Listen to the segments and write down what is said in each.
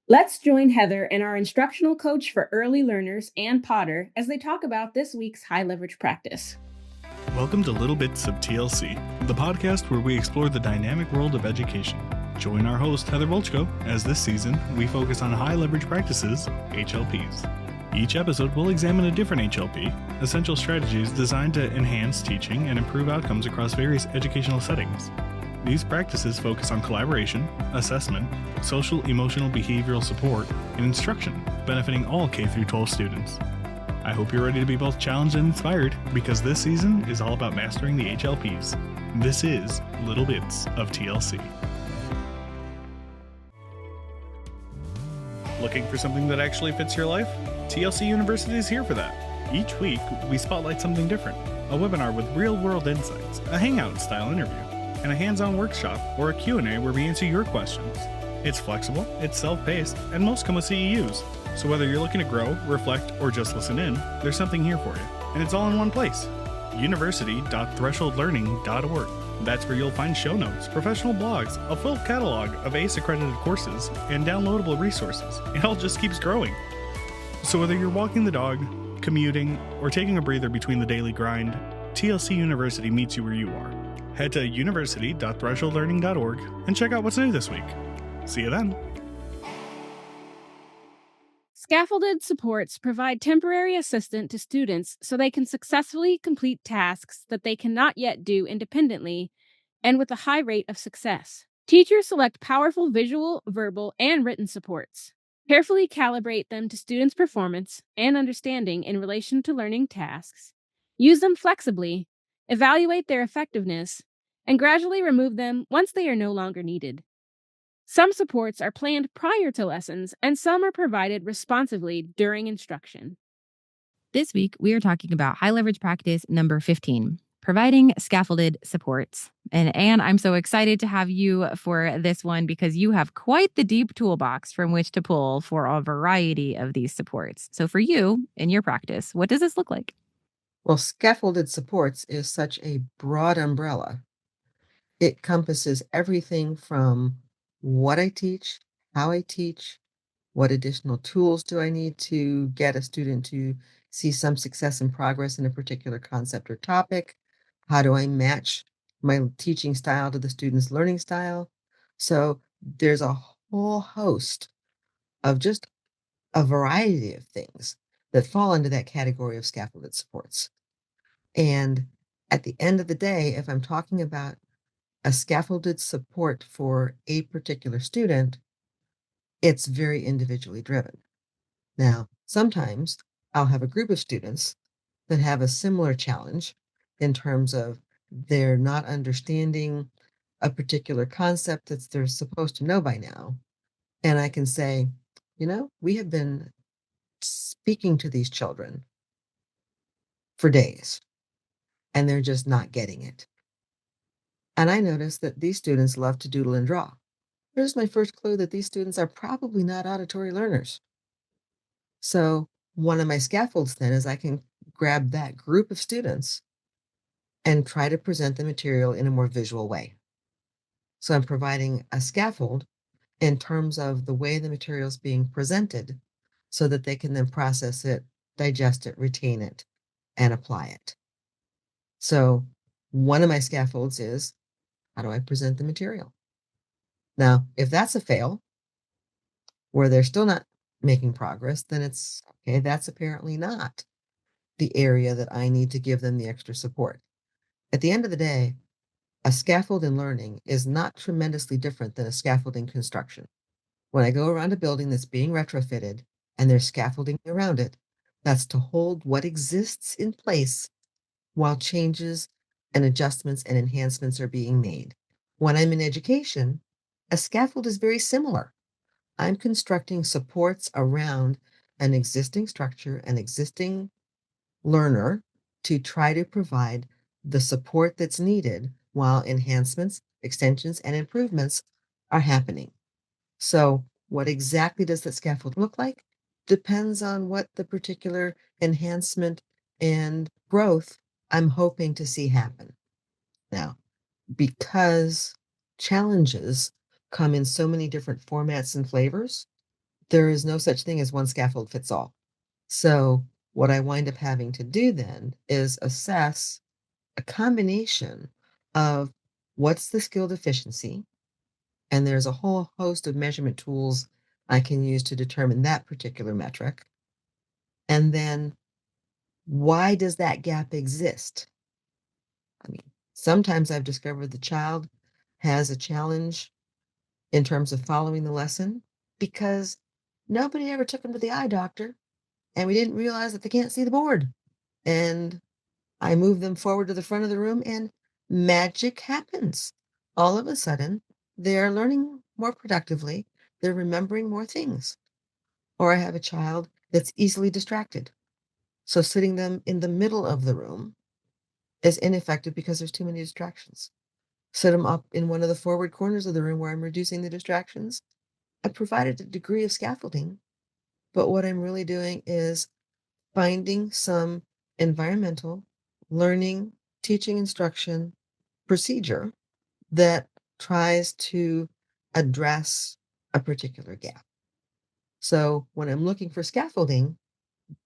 Let's join Heather and our instructional coach for early learners, Ann Potter, as they talk about this week's high leverage practice. Welcome to Little Bits of TLC, the podcast where we explore the dynamic world of education. Join our host, Heather Volchko, as this season we focus on high leverage practices, HLPs. Each episode will examine a different HLP, essential strategies designed to enhance teaching and improve outcomes across various educational settings. These practices focus on collaboration, assessment, social, emotional, behavioral support, and instruction, benefiting all K-12 students. I hope you're ready to be both challenged and inspired, because this season is all about mastering the HLPs. This is Little Bits of TLC. Looking for something that actually fits your life? TLC University is here for that. Each week, we spotlight something different. A webinar with real-world insights, a hangout-style interview, and a hands-on workshop or a Q&A where we answer your questions. It's flexible, it's self-paced, and most come with CEUs. So whether you're looking to grow, reflect, or just listen in, there's something here for you. And it's all in one place. university.thresholdlearning.org. That's where you'll find show notes, professional blogs, a full catalog of ACE-accredited courses, and downloadable resources. It all just keeps growing. So whether you're walking the dog, commuting, or taking a breather between the daily grind, TLC University meets you where you are. Head to university.thresholdlearning.org and check out what's new this week. See you then. Scaffolded supports provide temporary assistance to students so they can successfully complete tasks that they cannot yet do independently and with a high rate of success. Teachers select powerful visual, verbal, and written supports. Carefully calibrate them to students' performance and understanding in relation to learning tasks. Use them flexibly, evaluate their effectiveness, and gradually remove them once they are no longer needed. Some supports are planned prior to lessons, and some are provided responsively during instruction. This week, we are talking about high leverage practice number 15, providing scaffolded supports. And Anne, I'm so excited to have you for this one because you have quite the deep toolbox from which to pull for a variety of these supports. So for you, in your practice, what does this look like? Well, scaffolded supports is such a broad umbrella. It encompasses everything from what I teach, how I teach, what additional tools do I need to get a student to see some success and progress in a particular concept or topic? How do I match my teaching style to the student's learning style? So there's a whole host of just a variety of things that fall into that category of scaffolded supports. And at the end of the day, if I'm talking about a scaffolded support for a particular student, it's very individually driven. Now, sometimes I'll have a group of students that have a similar challenge in terms of they're not understanding a particular concept that they're supposed to know by now. And I can say, we have been speaking to these children for days, and they're just not getting it. And I noticed that these students love to doodle and draw. Here's my first clue that these students are probably not auditory learners. So one of my scaffolds then is I can grab that group of students and try to present the material in a more visual way. So I'm providing a scaffold in terms of the way the material is being presented so that they can then process it, digest it, retain it, and apply it. So one of my scaffolds is, how do I present the material? Now, if that's a fail, where they're still not making progress, then it's okay, that's apparently not the area that I need to give them the extra support. At the end of the day, a scaffold in learning is not tremendously different than a scaffolding construction. When I go around a building that's being retrofitted and there's scaffolding around it, that's to hold what exists in place while changes and adjustments and enhancements are being made. When I'm in education, a scaffold is very similar. I'm constructing supports around an existing structure, an existing learner, to try to provide the support that's needed while enhancements, extensions, and improvements are happening. So what exactly does that scaffold look like? Depends on what the particular enhancement and growth I'm hoping to see happen. Now, because challenges come in so many different formats and flavors, There is no such thing as one scaffold fits all. So what I wind up having to do then is assess a combination of what's the skill deficiency, and there's a whole host of measurement tools I can use to determine that particular metric. And then why does that gap exist? I mean, sometimes I've discovered the child has a challenge in terms of following the lesson because nobody ever took them to the eye doctor and we didn't realize that they can't see the board. And I move them forward to the front of the room and magic happens. All of a sudden, they're learning more productively, they're remembering more things. Or I have a child that's easily distracted. So sitting them in the middle of the room is ineffective because there's too many distractions. Set them up in one of the forward corners of the room where I'm reducing the distractions. I provided a degree of scaffolding, but what I'm really doing is finding some environmental, learning, teaching instruction procedure that tries to address a particular gap. So when I'm looking for scaffolding,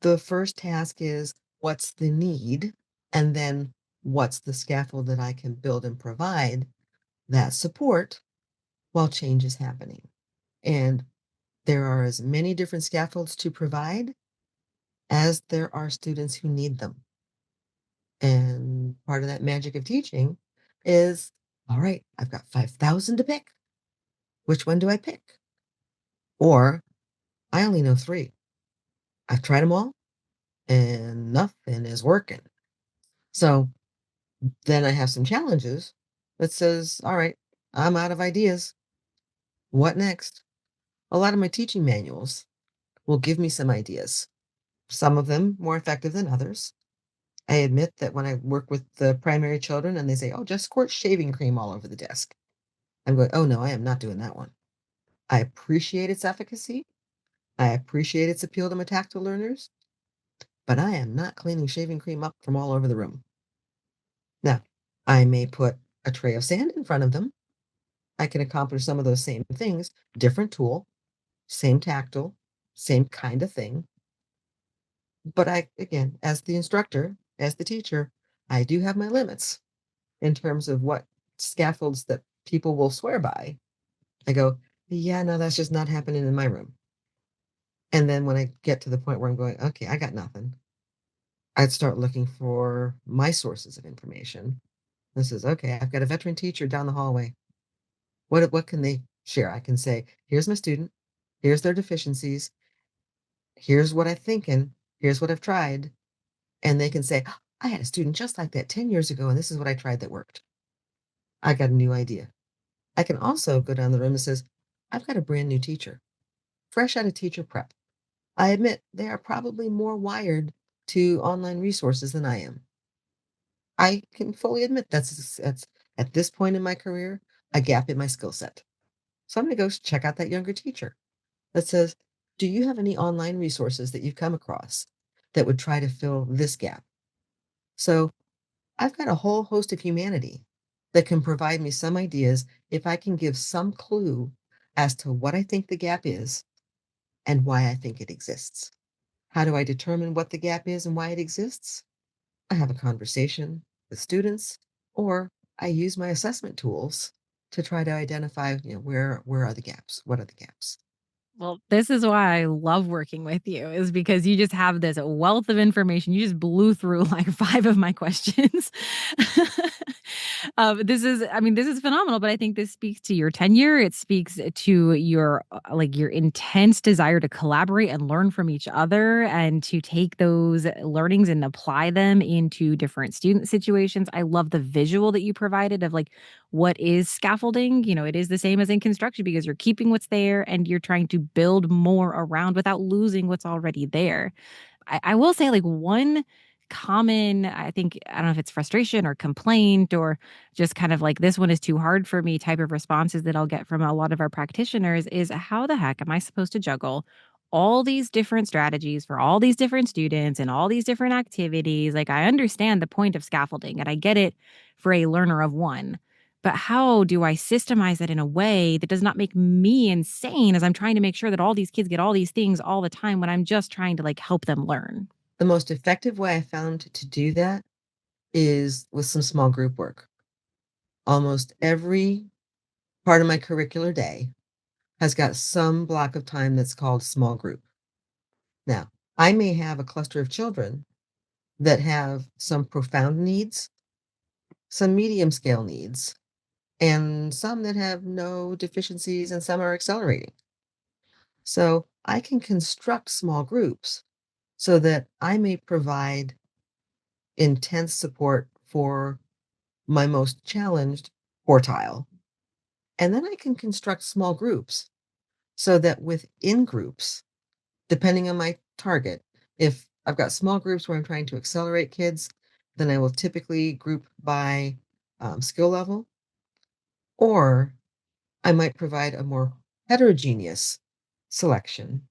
the first task is what's the need? And then what's the scaffold that I can build and provide that support while change is happening? And there are as many different scaffolds to provide as there are students who need them. And part of that magic of teaching is, all right, I've got 5,000 to pick. Which one do I pick? Or I only know 3. I've tried them all and nothing is working. So then I have some challenges that says, all right, I'm out of ideas. What next? A lot of my teaching manuals will give me some ideas, some of them more effective than others. I admit that when I work with the primary children and they say, oh, just squirt shaving cream all over the desk, I'm going, oh no, I am not doing that one. I appreciate its efficacy. I appreciate its appeal to tactile learners, but I am not cleaning shaving cream up from all over the room. Now, I may put a tray of sand in front of them. I can accomplish some of those same things, different tool, same tactile, same kind of thing. But I, again, as the instructor, as the teacher, I do have my limits in terms of what scaffolds that people will swear by. I go, yeah, no, that's just not happening in my room. And then when I get to the point where I'm going, okay, I got nothing, I'd start looking for my sources of information. This is okay. I've got a veteran teacher down the hallway. What can they share? I can say, here's my student, here's their deficiencies, here's what I'm thinking, here's what I've tried. And they can say, "Oh, I had a student just like that 10 years ago, and this is what I tried that worked. I got a new idea. I can also go down the room and says, I've got a brand new teacher, fresh out of teacher prep. I admit they are probably more wired to online resources than I am. I can fully admit that's at this point in my career, a gap in my skill set. So I'm going to go check out that younger teacher that says, do you have any online resources that you've come across that would try to fill this gap? So I've got a whole host of humanity that can provide me some ideas if I can give some clue as to what I think the gap is and why I think it exists. How do I determine what the gap is and why it exists? I have a conversation with students, or I use my assessment tools to try to identify, where are the gaps? What are the gaps? Well, this is why I love working with you, is because you just have this wealth of information. You just blew through like 5 of my questions. This is phenomenal, but I think this speaks to your tenure. It speaks to your your intense desire to collaborate and learn from each other and to take those learnings and apply them into different student situations. I love the visual that you provided of like what is scaffolding. It is the same as in construction because you're keeping what's there and you're trying to build more around without losing what's already there. I will say, like, one common, I don't know if it's frustration or complaint or just kind of like this one is too hard for me type of responses that I'll get from a lot of our practitioners is how the heck am I supposed to juggle all these different strategies for all these different students and all these different activities? Like, I understand the point of scaffolding and I get it for a learner of one. But how do I systemize that in a way that does not make me insane as I'm trying to make sure that all these kids get all these things all the time when I'm just trying to help them learn? The most effective way I found to do that is with some small group work. Almost every part of my curricular day has got some block of time that's called small group. Now, I may have a cluster of children that have some profound needs, some medium scale needs, and some that have no deficiencies and some are accelerating. So I can construct small groups so that I may provide intense support for my most challenged quartile. And then I can construct small groups so that within groups, depending on my target, if I've got small groups where I'm trying to accelerate kids, then I will typically group by skill level, or I might provide a more heterogeneous selection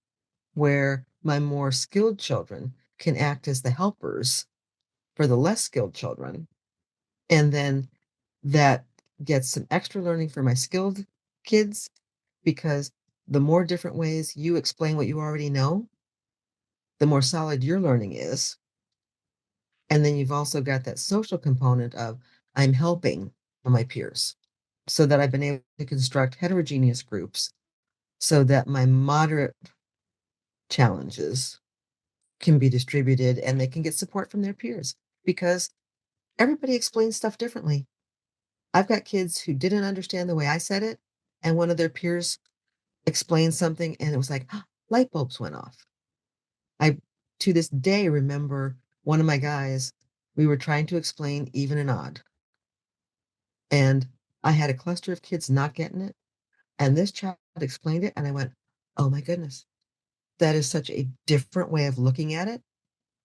where my more skilled children can act as the helpers for the less skilled children. And then that gets some extra learning for my skilled kids because the more different ways you explain what you already know, the more solid your learning is. And then you've also got that social component of I'm helping my peers so that I've been able to construct heterogeneous groups so that my moderate challenges can be distributed and they can get support from their peers because everybody explains stuff differently. I've got kids who didn't understand the way I said it, and one of their peers explained something, and it was like, light bulbs went off. I, to this day, remember one of my guys, we were trying to explain even and odd, and I had a cluster of kids not getting it, and this child explained it, and I went, oh my goodness, that is such a different way of looking at it.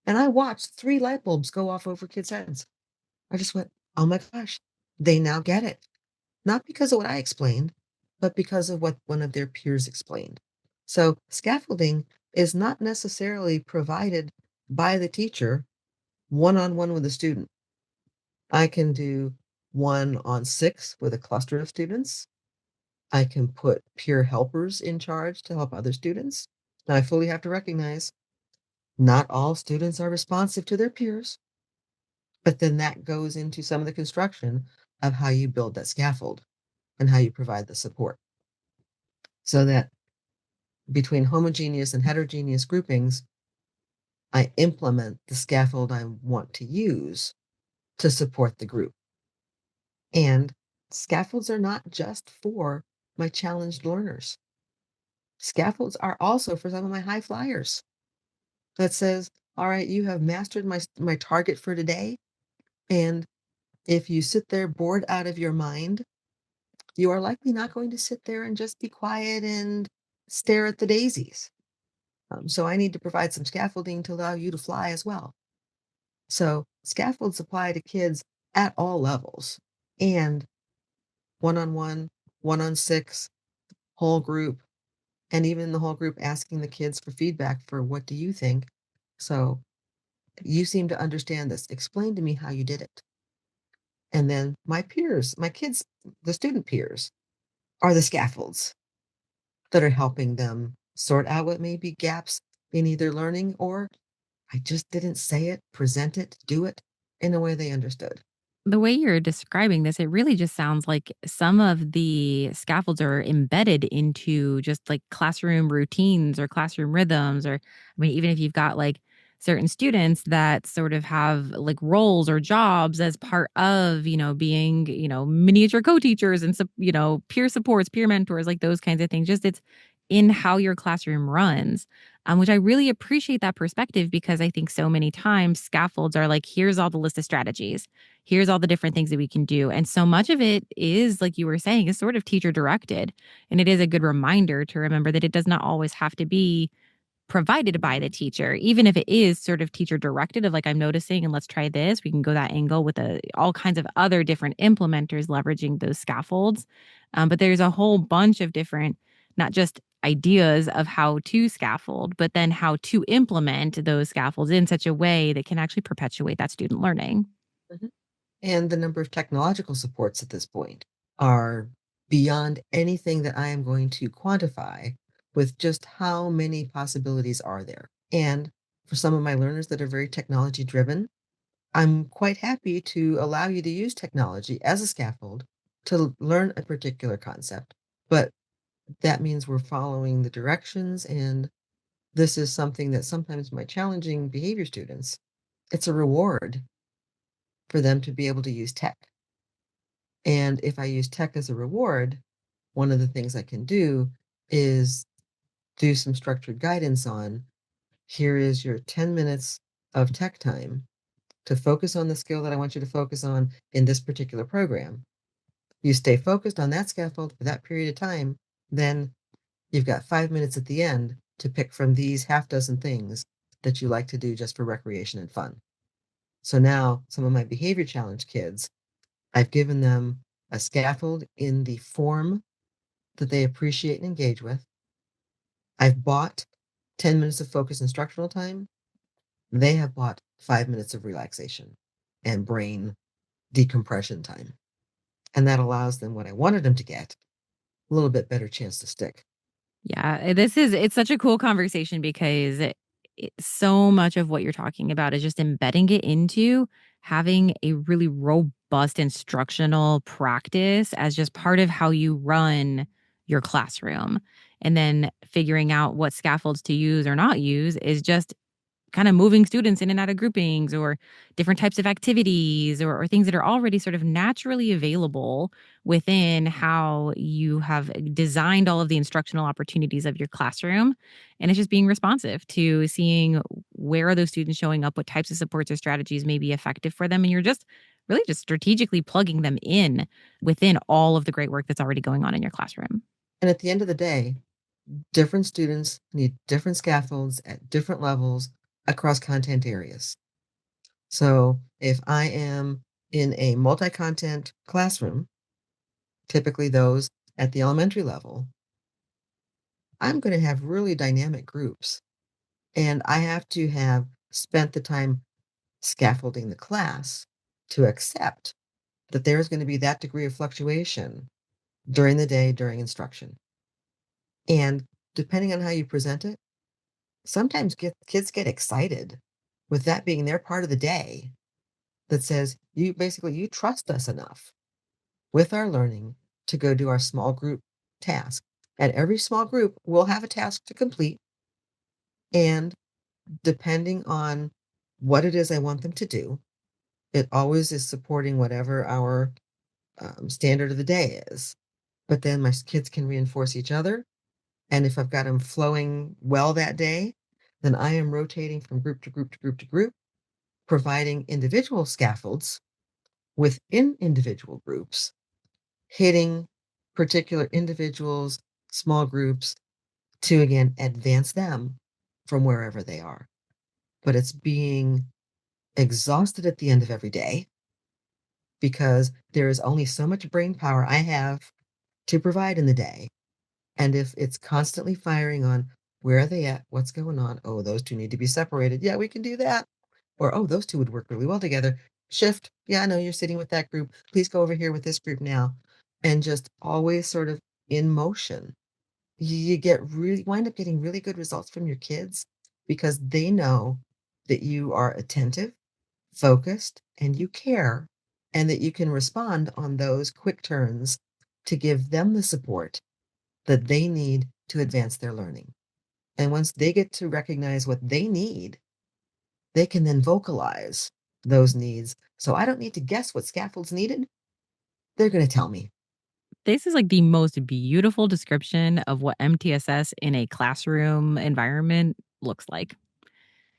And I watched 3 light bulbs go off over kids' heads. I just went, "Oh my gosh, they now get it." Not because of what I explained, but because of what one of their peers explained. So, scaffolding is not necessarily provided by the teacher one-on-one with a student. I can do 1-on-6 with a cluster of students. I can put peer helpers in charge to help other students. Now, I fully have to recognize not all students are responsive to their peers. But then that goes into some of the construction of how you build that scaffold and how you provide the support. So that between homogeneous and heterogeneous groupings, I implement the scaffold I want to use to support the group. And scaffolds are not just for my challenged learners. Scaffolds are also for some of my high flyers that says, all right, you have mastered my target for today. And if you sit there bored out of your mind, you are likely not going to sit there and just be quiet and stare at the daisies. So I need to provide some scaffolding to allow you to fly as well. So scaffolds apply to kids at all levels and one-on-one, 1-on-6, whole group, and even the whole group asking the kids for feedback for what do you think? So you seem to understand this. Explain to me how you did it. And then my peers, my kids, the student peers are the scaffolds that are helping them sort out what may be gaps in either learning or I just didn't say it, present it, do it in a way they understood. The way you're describing this, it really just sounds like some of the scaffolds are embedded into just classroom routines or classroom rhythms. Or, I mean, even if you've got certain students that sort of have roles or jobs as part of, being, miniature co teachers and, peer supports, peer mentors, those kinds of things. Just it's in how your classroom runs. Which I really appreciate that perspective because I think so many times scaffolds are here's all the list of strategies, here's all the different things that we can do. And so much of it is, like you were saying, is sort of teacher directed. And it is a good reminder to remember that it does not always have to be provided by the teacher, even if it is sort of teacher directed of I'm noticing and let's try this. We can go that angle with all kinds of other different implementers leveraging those scaffolds. But there's a whole bunch of different, not just ideas of how to scaffold, but then how to implement those scaffolds in such a way that can actually perpetuate that student learning. Mhm. And the number of technological supports at this point. are beyond anything that I am going to quantify with just how many possibilities are there. And for some of my learners that are very technology driven, I'm quite happy to allow you to use technology as a scaffold to learn a particular concept. But that means we're following the directions, and this is something that sometimes my challenging behavior students, it's a reward for them to be able to use tech. And if I use tech as a reward, one of the things I can do is do some structured guidance on, here is your 10 minutes of tech time to focus on the skill that I want you to focus on in this particular program. You stay focused on that scaffold for that period of time, then you've got 5 minutes at the end to pick from these half dozen things that you like to do just for recreation and fun. So now some of my behavior challenge kids, I've given them a scaffold in the form that they appreciate and engage with. I've bought 10 minutes of focus instructional time. They have bought 5 minutes of relaxation and brain decompression time. And that allows them what I wanted them to get, a little bit better chance to stick. Yeah, it's such a cool conversation because so much of what you're talking about is just embedding it into having a really robust instructional practice as just part of how you run your classroom. And then figuring out what scaffolds to use or not use is just kind of moving students in and out of groupings or different types of activities or things that are already sort of naturally available within how you have designed all of the instructional opportunities of your classroom. And it's just being responsive to seeing where are those students showing up, what types of supports or strategies may be effective for them. And you're just really just strategically plugging them in within all of the great work that's already going on in your classroom. And at the end of the day, different students need different scaffolds at different levels across content areas. So if I am in a multi-content classroom, typically those at the elementary level, I'm going to have really dynamic groups. And I have to have spent the time scaffolding the class to accept that there is going to be that degree of fluctuation during the day, during instruction. And depending on how you present it, sometimes kids get excited with that being their part of the day that says, you trust us enough with our learning to go do our small group task. And every small group will have a task to complete. And depending on what it is I want them to do, it always is supporting whatever our standard of the day is. But then my kids can reinforce each other. And if I've got them flowing well that day, then I am rotating from group to group to group to group, providing individual scaffolds within individual groups, hitting particular individuals, small groups to again advance them from wherever they are. But it's being exhausted at the end of every day because there is only so much brain power I have to provide in the day. And if it's constantly firing on where are they at, what's going on? Oh, those two need to be separated. Yeah, we can do that. Or, oh, those two would work really well together. Shift. Yeah, I know you're sitting with that group. Please go over here with this group now. And just always sort of in motion. You wind up getting really good results from your kids because they know that you are attentive, focused, and you care, and that you can respond on those quick turns to give them the support that they need to advance their learning. And once they get to recognize what they need, they can then vocalize those needs. So I don't need to guess what scaffolds needed. They're going to tell me. This is like the most beautiful description of what MTSS in a classroom environment looks like.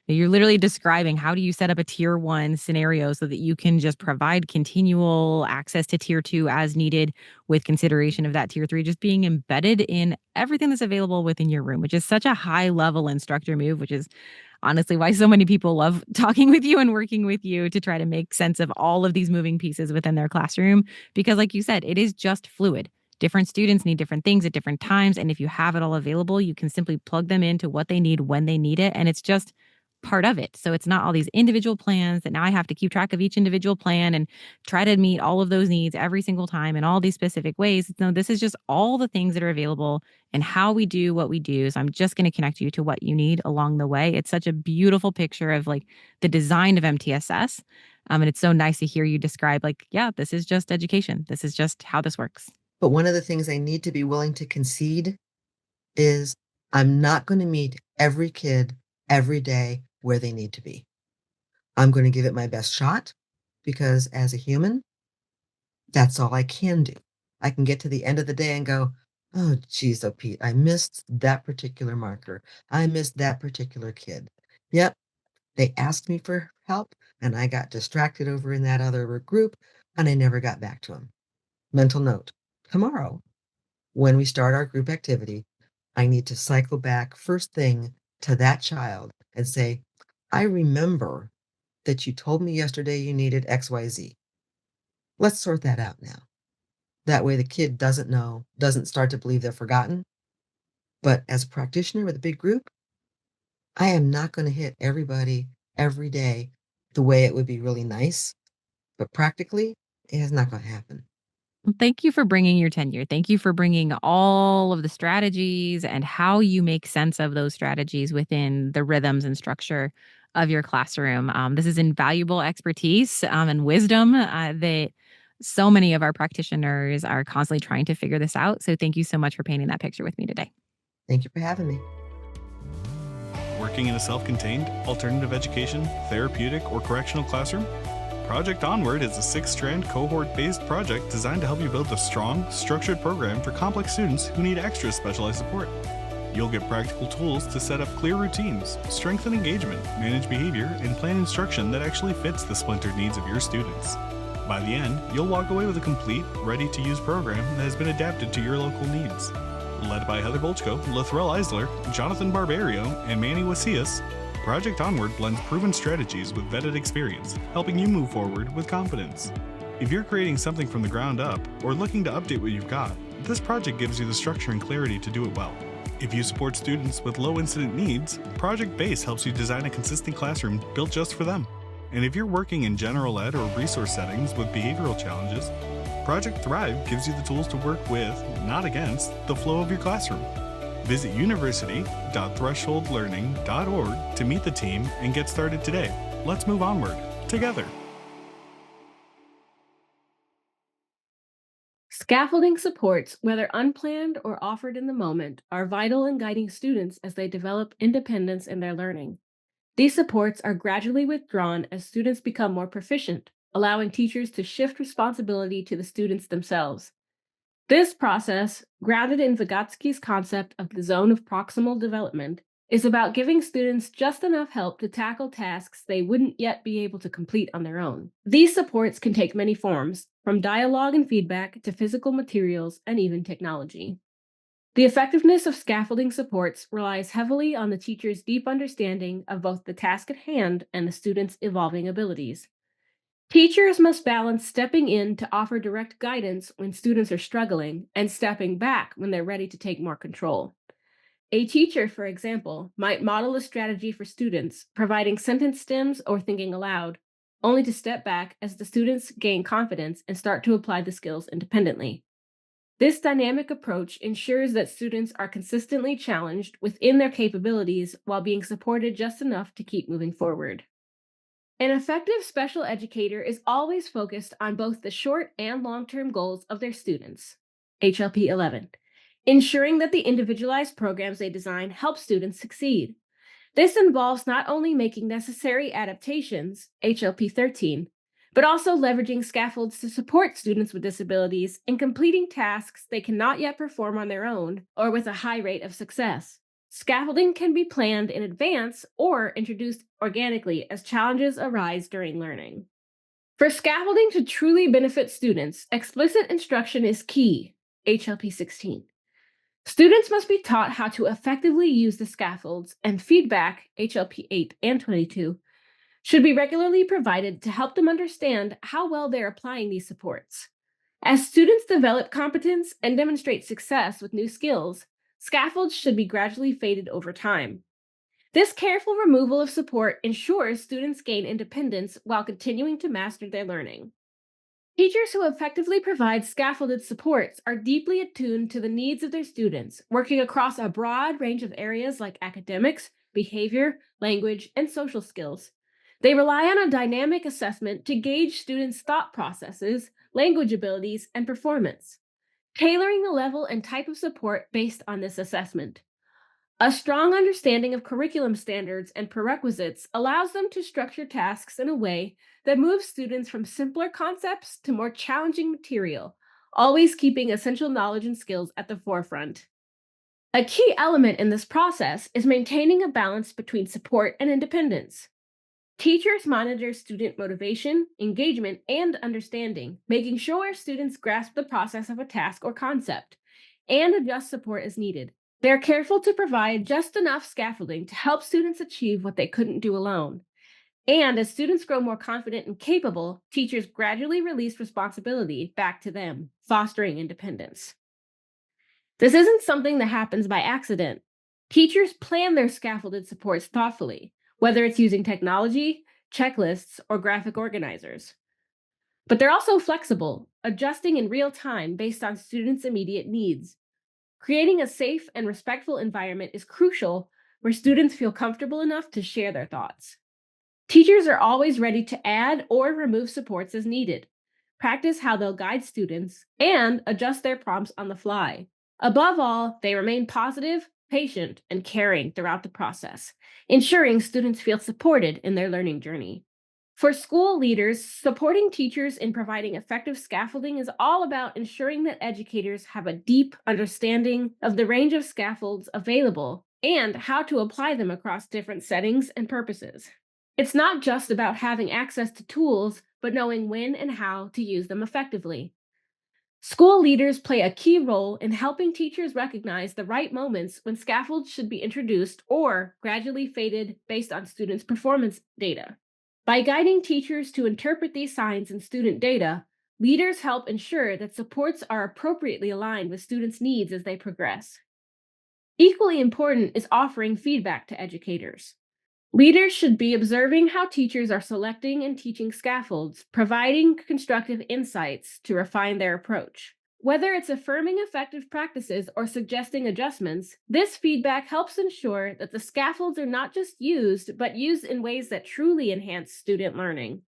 You're literally describing how do you set up a tier one scenario so that you can just provide continual access to tier two as needed with consideration of that tier three just being embedded in everything that's available within your room, which is such a high level instructor move, which is honestly why so many people love talking with you and working with you to try to make sense of all of these moving pieces within their classroom. Because like you said, it is just fluid. Different students need different things at different times. And if you have it all available, you can simply plug them into what they need when they need it. And it's just part of it. So it's not all these individual plans that now I have to keep track of each individual plan and try to meet all of those needs every single time in all these specific ways. No, this is just all the things that are available and how we do what we do. So I'm just going to connect you to what you need along the way. It's such a beautiful picture of like the design of MTSS. And it's so nice to hear you describe like, yeah, this is just education. This is just how this works. But one of the things I need to be willing to concede is I'm not going to meet every kid every day where they need to be. I'm going to give it my best shot because as a human, that's all I can do. I can get to the end of the day and go, oh, geez, oh, Pete, I missed that particular marker. I missed that particular kid. Yep, they asked me for help and I got distracted over in that other group and I never got back to them. Mental note, tomorrow, when we start our group activity, I need to cycle back first thing to that child and say, I remember that you told me yesterday you needed XYZ. Let's sort that out now. That way the kid doesn't know, doesn't start to believe they're forgotten. But as a practitioner with a big group, I am not going to hit everybody every day the way it would be really nice. But practically, it is not going to happen. Well, thank you for bringing your tenure. Thank you for bringing all of the strategies and how you make sense of those strategies within the rhythms and structure of your classroom. This is invaluable expertise and wisdom that so many of our practitioners are constantly trying to figure this out. So thank you so much for painting that picture with me today. Thank you for having me. Working in a self-contained, alternative education, therapeutic, or correctional classroom? Project Onward is a 6-strand cohort-based project designed to help you build a strong, structured program for complex students who need extra specialized support. You'll get practical tools to set up clear routines, strengthen engagement, manage behavior, and plan instruction that actually fits the splintered needs of your students. By the end, you'll walk away with a complete, ready-to-use program that has been adapted to your local needs. Led by Heather Bolchko, Lathrell Eisler, Jonathan Barbario, and Manny Wasias, Project Onward blends proven strategies with vetted experience, helping you move forward with confidence. If you're creating something from the ground up or looking to update what you've got, this project gives you the structure and clarity to do it well. If you support students with low incident needs, Project Base helps you design a consistent classroom built just for them. And if you're working in general ed or resource settings with behavioral challenges, Project Thrive gives you the tools to work with, not against, the flow of your classroom. Visit university.thresholdlearning.org to meet the team and get started today. Let's move onward, together. Scaffolding supports, whether unplanned or offered in the moment, are vital in guiding students as they develop independence in their learning. These supports are gradually withdrawn as students become more proficient, allowing teachers to shift responsibility to the students themselves. This process, grounded in Vygotsky's concept of the zone of proximal development, is about giving students just enough help to tackle tasks they wouldn't yet be able to complete on their own. These supports can take many forms, from dialogue and feedback to physical materials and even technology. The effectiveness of scaffolding supports relies heavily on the teacher's deep understanding of both the task at hand and the student's evolving abilities. Teachers must balance stepping in to offer direct guidance when students are struggling and stepping back when they're ready to take more control. A teacher, for example, might model a strategy for students, providing sentence stems or thinking aloud, only to step back as the students gain confidence and start to apply the skills independently. This dynamic approach ensures that students are consistently challenged within their capabilities while being supported just enough to keep moving forward. An effective special educator is always focused on both the short and long-term goals of their students, HLP 11, ensuring that the individualized programs they design help students succeed. This involves not only making necessary adaptations, HLP 13, but also leveraging scaffolds to support students with disabilities in completing tasks they cannot yet perform on their own or with a high rate of success. Scaffolding can be planned in advance or introduced organically as challenges arise during learning. For scaffolding to truly benefit students, explicit instruction is key, HLP 16. Students must be taught how to effectively use the scaffolds, and feedback, HLP 8 and 22, should be regularly provided to help them understand how well they're applying these supports. As students develop competence and demonstrate success with new skills, scaffolds should be gradually faded over time. This careful removal of support ensures students gain independence while continuing to master their learning. Teachers who effectively provide scaffolded supports are deeply attuned to the needs of their students, working across a broad range of areas like academics, behavior, language, and social skills. They rely on a dynamic assessment to gauge students' thought processes, language abilities, and performance, tailoring the level and type of support based on this assessment. A strong understanding of curriculum standards and prerequisites allows them to structure tasks in a way that moves students from simpler concepts to more challenging material, always keeping essential knowledge and skills at the forefront. A key element in this process is maintaining a balance between support and independence. Teachers monitor student motivation, engagement, and understanding, making sure students grasp the process of a task or concept and adjust support as needed. They're careful to provide just enough scaffolding to help students achieve what they couldn't do alone. And as students grow more confident and capable, teachers gradually release responsibility back to them, fostering independence. This isn't something that happens by accident. Teachers plan their scaffolded supports thoughtfully, whether it's using technology, checklists, or graphic organizers. But they're also flexible, adjusting in real time based on students' immediate needs. Creating a safe and respectful environment is crucial where students feel comfortable enough to share their thoughts. Teachers are always ready to add or remove supports as needed, practice how they'll guide students, and adjust their prompts on the fly. Above all, they remain positive, patient, and caring throughout the process, ensuring students feel supported in their learning journey. For school leaders, supporting teachers in providing effective scaffolding is all about ensuring that educators have a deep understanding of the range of scaffolds available and how to apply them across different settings and purposes. It's not just about having access to tools, but knowing when and how to use them effectively. School leaders play a key role in helping teachers recognize the right moments when scaffolds should be introduced or gradually faded based on students' performance data. By guiding teachers to interpret these signs in student data, leaders help ensure that supports are appropriately aligned with students' needs as they progress. Equally important is offering feedback to educators. Leaders should be observing how teachers are selecting and teaching scaffolds, providing constructive insights to refine their approach. Whether it's affirming effective practices or suggesting adjustments, this feedback helps ensure that the scaffolds are not just used, but used in ways that truly enhance student learning.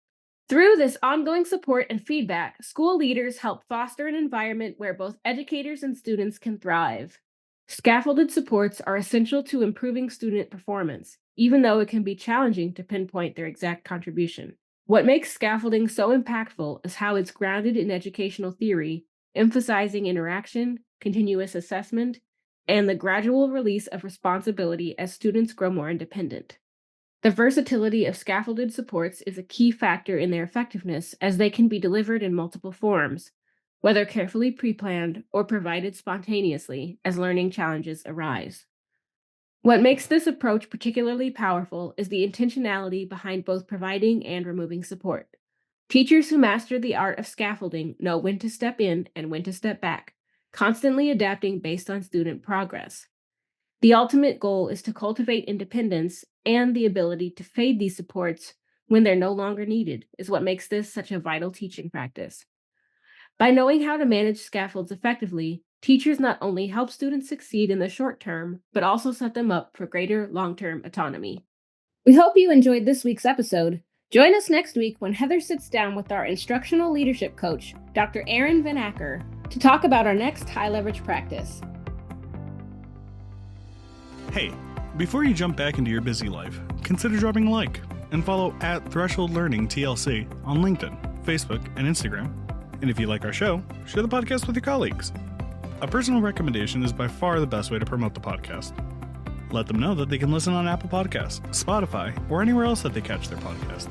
Through this ongoing support and feedback, school leaders help foster an environment where both educators and students can thrive. Scaffolded supports are essential to improving student performance, even though it can be challenging to pinpoint their exact contribution. What makes scaffolding so impactful is how it's grounded in educational theory, emphasizing interaction, continuous assessment, and the gradual release of responsibility as students grow more independent. The versatility of scaffolded supports is a key factor in their effectiveness as they can be delivered in multiple forms, whether carefully pre-planned or provided spontaneously as learning challenges arise. What makes this approach particularly powerful is the intentionality behind both providing and removing support. Teachers who master the art of scaffolding know when to step in and when to step back, constantly adapting based on student progress. The ultimate goal is to cultivate independence, and the ability to fade these supports when they're no longer needed is what makes this such a vital teaching practice. By knowing how to manage scaffolds effectively, teachers not only help students succeed in the short term, but also set them up for greater long-term autonomy. We hope you enjoyed this week's episode. Join us next week when Heather sits down with our instructional leadership coach, Dr. Aaron Van Acker, to talk about our next high-leverage practice. Hey, before you jump back into your busy life, consider dropping a like and follow @Threshold Learning TLC on LinkedIn, Facebook, and Instagram. And if you like our show, share the podcast with your colleagues. A personal recommendation is by far the best way to promote the podcast. Let them know that they can listen on Apple Podcasts, Spotify, or anywhere else that they catch their podcast.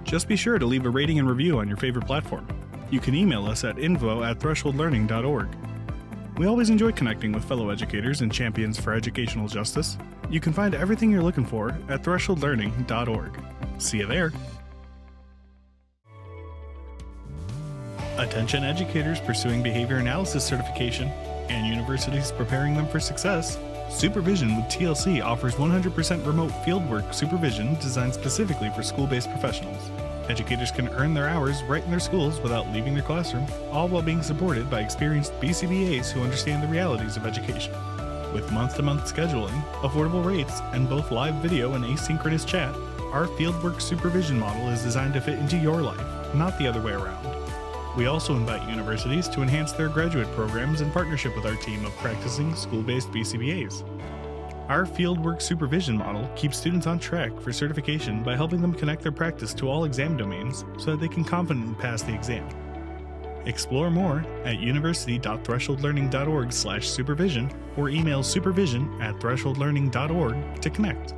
Just be sure to leave a rating and review on your favorite platform. You can email us at info@thresholdlearning.org. We always enjoy connecting with fellow educators and champions for educational justice. You can find everything you're looking for at thresholdlearning.org. See you there. Attention educators pursuing behavior analysis certification and universities preparing them for success. Supervision with TLC offers 100% remote fieldwork supervision designed specifically for school-based professionals. Educators can earn their hours right in their schools without leaving their classroom, all while being supported by experienced BCBAs who understand the realities of education. With month-to-month scheduling, affordable rates, and both live video and asynchronous chat, our fieldwork supervision model is designed to fit into your life, not the other way around. We also invite universities to enhance their graduate programs in partnership with our team of practicing school-based BCBAs. Our fieldwork supervision model keeps students on track for certification by helping them connect their practice to all exam domains so that they can confidently pass the exam. Explore more at university.thresholdlearning.org/supervision or email supervision@thresholdlearning.org to connect.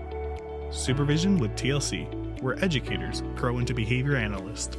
Supervision with TLC, where educators grow into behavior analysts.